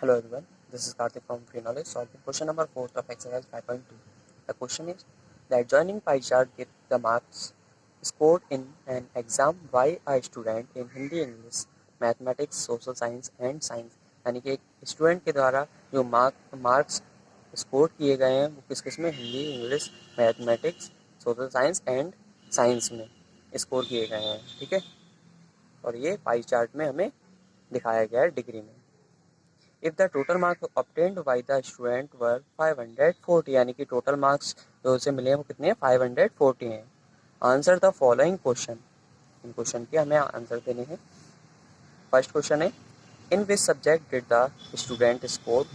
Hello everyone, this is Karthik from Free Knowledge solving question number 4 of exercise 5.2. The question is, the adjoining pie chart gives the marks scored in an exam by a student in Hindi, English, Mathematics, Social Science and Science. यानी कि एक student के द्वारा जो marks score किए गए हैं वो किस किस में, Hindi, English, mathematics, social science and science में स्कोर किए गए हैं. ठीक है, और ये पाई चार्ट में हमें दिखाया गया है डिग्री में. If the total marks obtained by the student वर 540, यानी कि टोटल मार्क्स जो उसे मिले हैं वो कितने हैं, 540 हैं. Answer the following question. इन क्वेश्चन के हमें आंसर देने हैं. फर्स्ट क्वेश्चन है, in which subject did the student score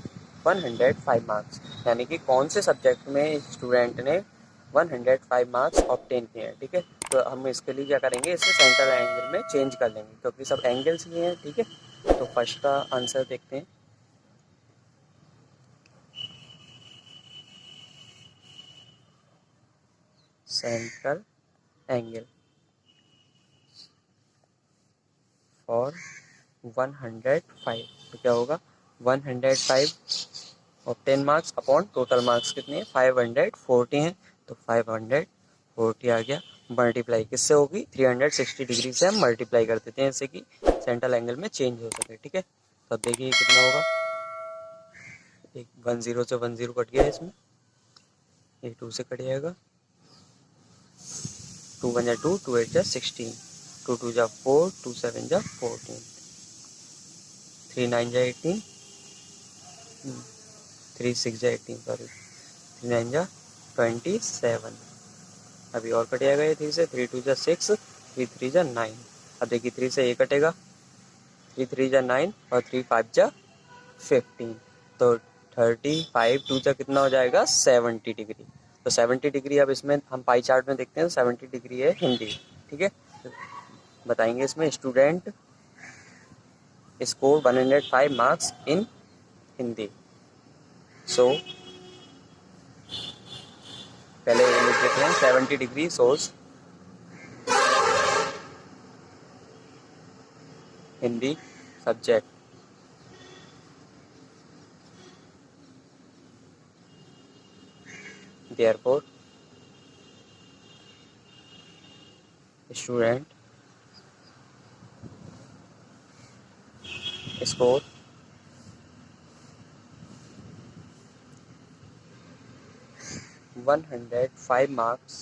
105 marks, यानी कि कौन से सब्जेक्ट में स्टूडेंट ने 105 मार्क्स ऑब्टेन किए हैं. ठीक है, तो हम इसके लिए क्या करेंगे, इसे सेंट्रल एंगल में चेंज कर लेंगे क्योंकि सब एंगल्स ही हैं. ठीक है, तो फर्स्ट का आंसर देखते हैं. सेंट्रल एंगल फॉर 105, तो क्या होगा, 105 और 10 मार्क्स अपॉन टोटल मार्क्स कितने हैं, 540 हैं, तो 540 आ गया. मल्टीप्लाई किससे होगी, 360 डिग्री से हम मल्टीप्लाई कर देते हैं जैसे कि सेंट्रल एंगल में चेंज हो सके. ठीक है, तो अब देखिए कितना होगा, एक 10 से 10 कट गया, इसमें एक 2 से कट जाएगा, 2 1 2, 2 8 16, 2 2 4, 2 7 14, 3 9 18, 3 6 18, सॉरी 3 9 27. अभी और कट जाएगा ये 3 से, 3 2 6, 3 3 9. अब देखिए 3 से ये कटेगा, 3 3 9 और 3 5 15, तो 35 2 कितना हो जाएगा, 70 डिग्री. तो 70 डिग्री अब इसमें हम पाई चार्ट में देखते हैं, 70 डिग्री है हिंदी. ठीक है, तो बताएंगे इसमें student score 105 marks in Hindi. So पहले ये लिख देते हैं, 70 degree source Hindi subject. Therefore, student score 105 marks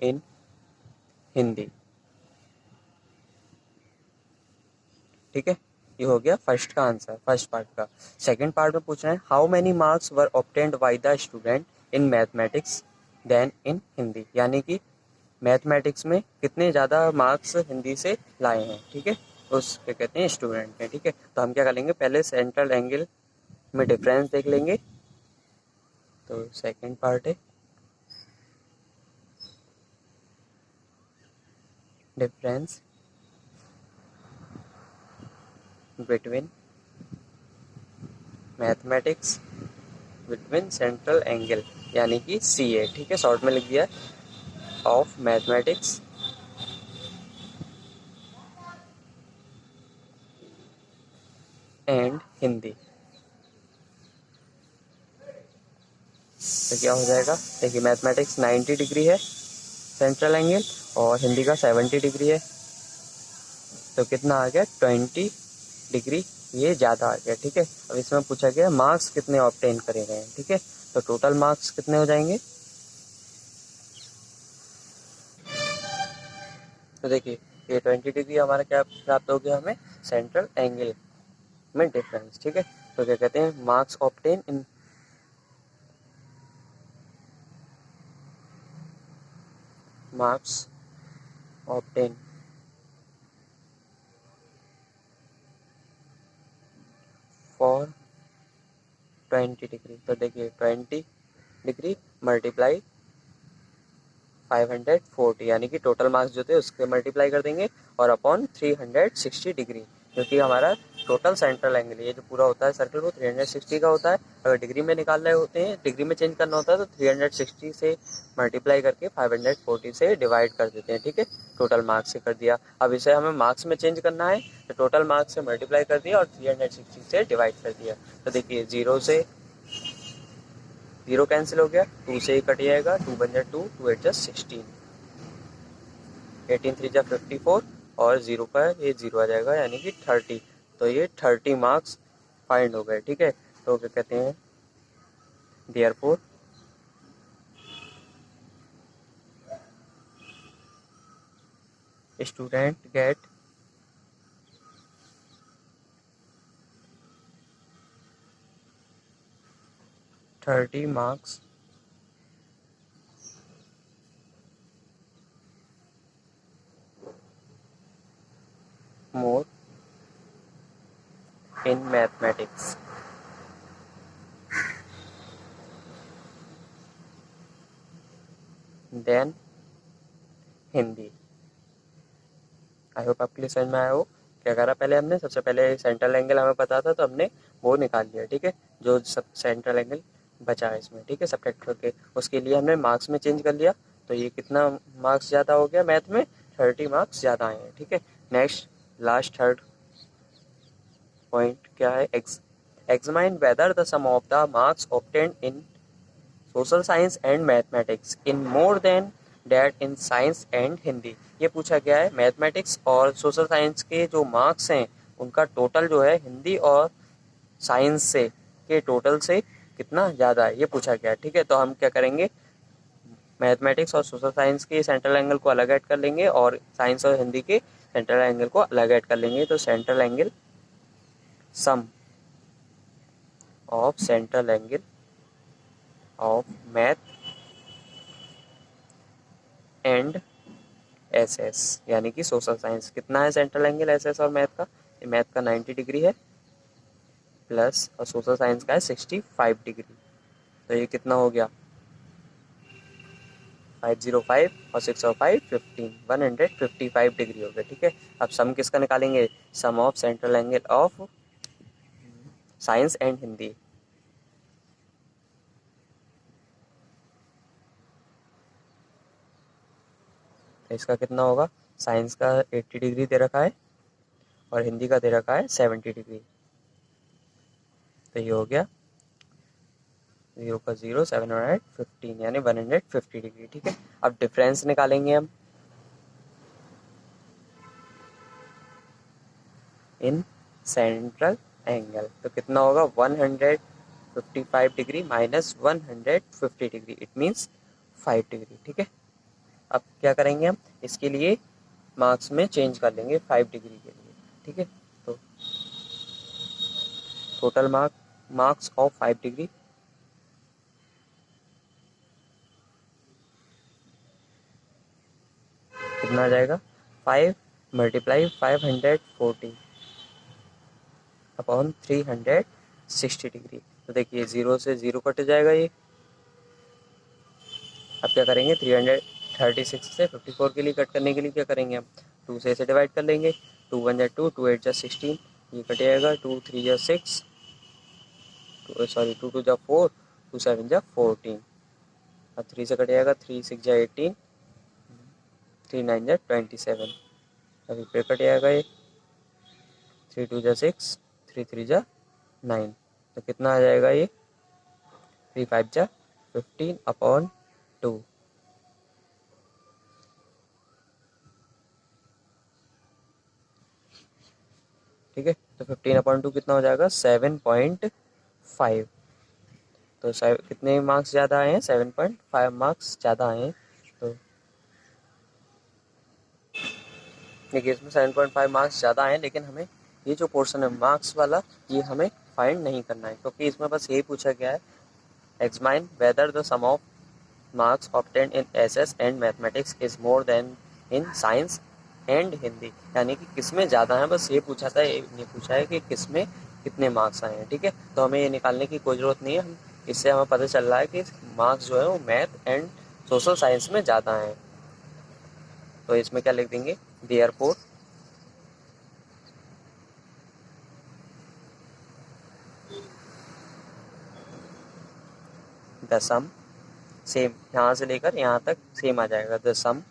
in Hindi. ठीक है, ये हो गया फर्स्ट का आंसर, फर्स्ट पार्ट का. सेकंड पार्ट में पूछ रहे हैं, how many marks were obtained by the student in mathematics than in Hindi, यानी कि मैथमेटिक्स में कितने ज़्यादा मार्क्स हिंदी से लाए हैं. ठीक है, उसके कहते हैं स्टूडेंट ने. ठीक है, तो हम क्या कर लेंगे, पहले सेंट्रल एंगल में डिफरेंस देख लेंगे. तो सेकंड पार्ट है difference between mathematics between central angle, यानी कि CA. ठीक है, शॉर्ट में लिख दिया, ऑफ मैथमेटिक्स एंड हिंदी. तो क्या हो जाएगा, देखिए मैथमेटिक्स 90 डिग्री है सेंट्रल एंगल और हिंदी का 70 डिग्री है, तो कितना आ गया, 20 डिग्री ये ज़्यादा आ गया. ठीक है, अब इसमें पूछा गया मार्क्स कितने ऑब्टेन करे गए हैं. ठीक है, तो टोटल मार्क्स कितने हो जाएंगे, तो देखिए ये 20 डिग्री हमारा क्या प्राप्त हो गया, हमें सेंट्रल एंगल में डिफरेंस. ठीक है, तो क्या कहते हैं, marks obtain in marks obtain for 20 degree. तो देखिए 20 डिग्री मल्टीप्लाई 540, यानी कि टोटल मार्क्स जो थे उसके मल्टीप्लाई कर देंगे और अपॉन 360 डिग्री, क्योंकि हमारा टोटल सेंट्रल एंगल, ये जो पूरा होता है सर्कल वो 360 का होता है। अगर डिग्री में निकाल रहे होते हैं, डिग्री में चेंज करना होता है तो 360 से मल्टीप्लाई करके 540 से डिवाइड कर देते हैं, ठीक है। टोटल मार्क्स से कर दिया। अब इसे हमें मार्क्स में चेंज करना है तो टोटल मार्क्स से मल्टीप्लाई कर दिया और 360 से डिवाइड कर दिया। तो देखिए 0 कैंसिल हो गया, 2 से ही कट जाएगा, 2 बन जाए 2, 2 8 जा 16, 18 3 जा 54 और 0 का ये 0 आ जाएगा यानी कि 30। तो ये 30 मार्क्स फाइंड हो गए, ठीक है। तो क्या कहते हैं, therefore student gate 30 marks more in mathematics than Hindi. I hope आपके लिए समझ में आया हो। क्या करा पहले हमने, सबसे पहले सेंट्रल एंगल हमें पता था तो हमने वो निकाल लिया, ठीक है, जो सब सेंट्रल एंगल बचा है इसमें, ठीक है, सब्ट्रैक्ट करके। उसके लिए हमने मार्क्स में चेंज कर लिया, तो ये कितना मार्क्स ज़्यादा हो गया मैथ में, 30 मार्क्स ज़्यादा आए हैं, ठीक है। नेक्स्ट लास्ट थर्ड पॉइंट क्या है, examine whether the sum of the marks obtained in social science and mathematics in more than that in science and Hindi. ये पूछा गया है मैथमेटिक्स और सोशल साइंस के जो मार्क्स हैं उनका टोटल जो है हिंदी और साइंस से के टोटल से कितना ज़्यादा है, ये पूछा गया है, ठीक है। तो हम क्या करेंगे, मैथमेटिक्स और सोशल साइंस के सेंट्रल एंगल को अलग ऐड कर लेंगे और साइंस और हिंदी के सेंट्रल एंगल को अलग ऐड कर लेंगे। तो central angle, sum of central angle of math and S S यानी कि सोशल साइंस, कितना है सेंट्रल एंगल एस एस और मैथ का, ये मैथ का 90 डिग्री है प्लस और सोशल साइंस का है 65 डिग्री। तो ये कितना हो गया, 505 और 6 और 5 15, 155 डिग्री हो गया, ठीक है। अब सम किसका निकालेंगे, sum of central angle of science and Hindi. तो इसका कितना होगा, साइंस का 80 डिग्री दे रखा है और हिंदी का दे रखा है 70 डिग्री। तो ये हो गया 0 का 0, 7 और 8 15 यानी 150 डिग्री, ठीक है। अब डिफरेंस निकालेंगे हम इन सेंट्रल एंगल। तो कितना होगा, 155 degree minus 150 degree, it means 5 degree, ठीक है। अब क्या करेंगे हम, इसके लिए मार्क्स में चेंज कर लेंगे 5 डिग्री के लिए, ठीक है। तो टोटल मार्क्स ऑफ 5 डिग्री कितना आ जाएगा, 5 मल्टीप्लाई 540 अपॉन 360 डिग्री। तो देखिए 0 से 0 कट जाएगा ये। अब क्या करेंगे, 336 से 54 के लिए कट करने के लिए क्या करेंगे हम, 2 से इसे डिवाइड कर लेंगे, 2 1 जा 2, 2 8 जा 16, ये कट जाएगा, 2 3 जा 6, 2 2 जा 4, 2 7 जा 14, और 3 से कट जाएगा, 3 6 जा 18, 3 9 जा 27, अभी पे कट जाएगा ये, 3 2 जा 6, 3 3 जा 9। तो कितना आ जाएगा ये, 3 5 जा 15 अपॉन 2, ठीक है। तो 15 अपॉन 2 कितना हो जाएगा, 7.5। तो कितने मार्क्स ज़्यादा आए हैं, 7.5 मार्क्स ज़्यादा आए हैं। तो देखिए इसमें 7.5 मार्क्स ज़्यादा आए हैं, लेकिन हमें ये जो पोर्शन है मार्क्स वाला ये हमें फाइंड नहीं करना है, क्योंकि इसमें बस यही पूछा गया है, examine whether the sum of marks obtained in SS and mathematics is more than in science and Hindi, यानी कि किस में ज़्यादा है, बस ये पूछा था, ये नहीं पूछा है कि किस में कितने मार्क्स आए हैं, ठीक है। तो हमें ये निकालने की कोई ज़रूरत नहीं है, हम इससे हमें पता चल रहा है कि मार्क्स जो है वो मैथ एंड सोशल साइंस में ज़्यादा हैं। तो इसमें क्या लिख देंगे, देयरफॉर द सम सेम, यहाँ से लेकर यहाँ तक सेम आ जाएगा, the sum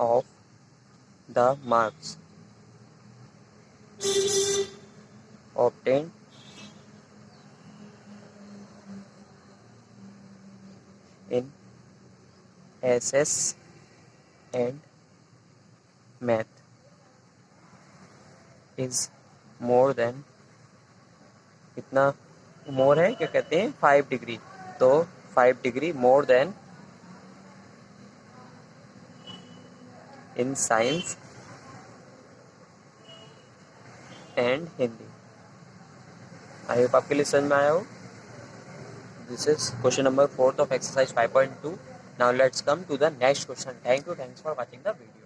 of the marks obtained in SS and math is more than, इतना मोर है, क्या कहते हैं, 5 डिग्री, तो 5 degree more than in science and Hindi. I hope आपके लिए समझ में आया हो। This is question number 4 of exercise 5.2. Now let's come to the next question. Thanks for watching the video.